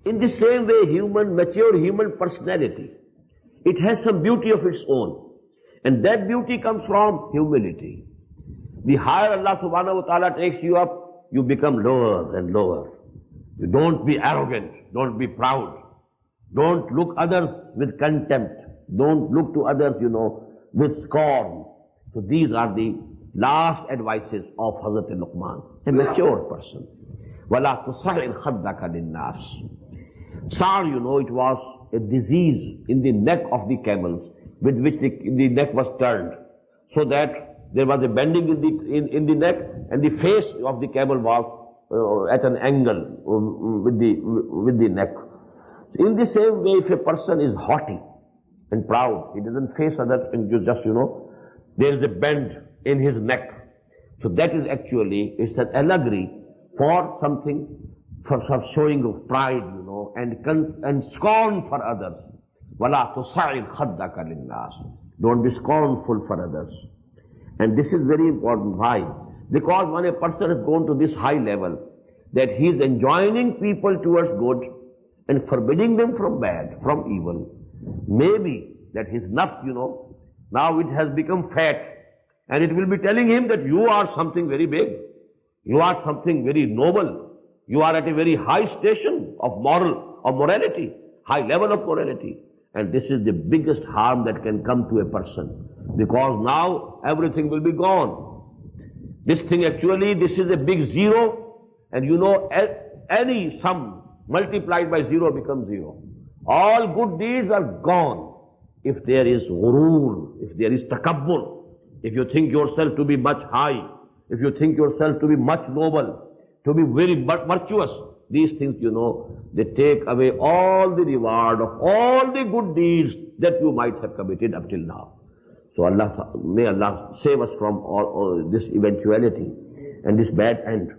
In the same way, mature human personality, it has some beauty of its own. And that beauty comes from humility. The higher Allah subhanahu wa ta'ala takes you up, you become lower and lower. You don't be arrogant, don't be proud. Don't look others with contempt. Don't look to others, with scorn. So these are the last advices of Hazrat Luqman, a mature person. وَلَا تُصَعِّرْ خَدَّكَ لِلنَّاسِ. Sar, it was a disease in the neck of the camels, with which the neck was turned, so that there was a bending in the neck, and the face of the camel was at an angle with the neck. In the same way, if a person is haughty and proud, he doesn't face others, and there is a bend in his neck. So that is actually, it's an allegory for something, for some showing of pride, and scorn for others. وَلَا تُصَعِّرْ خَدَّكَ لِلنَّاسِ. Don't be scornful for others. And this is very important. Why? Because when a person has gone to this high level, that he is enjoining people towards good and forbidding them from bad, from evil, maybe that his nafs, now it has become fat, and it will be telling him that you are something very big, you are something very noble, you are at a very high station of morality, high level of morality. And this is the biggest harm that can come to a person, because now everything will be gone. This thing actually, this is a big zero, and any sum multiplied by zero becomes zero. All good deeds are gone if there is ghurur, if there is takabbur, if you think yourself to be much high, if you think yourself to be much noble, to be very virtuous. These things, they take away all the reward of all the good deeds that you might have committed up till now. So may Allah save us from all this eventuality and this bad end.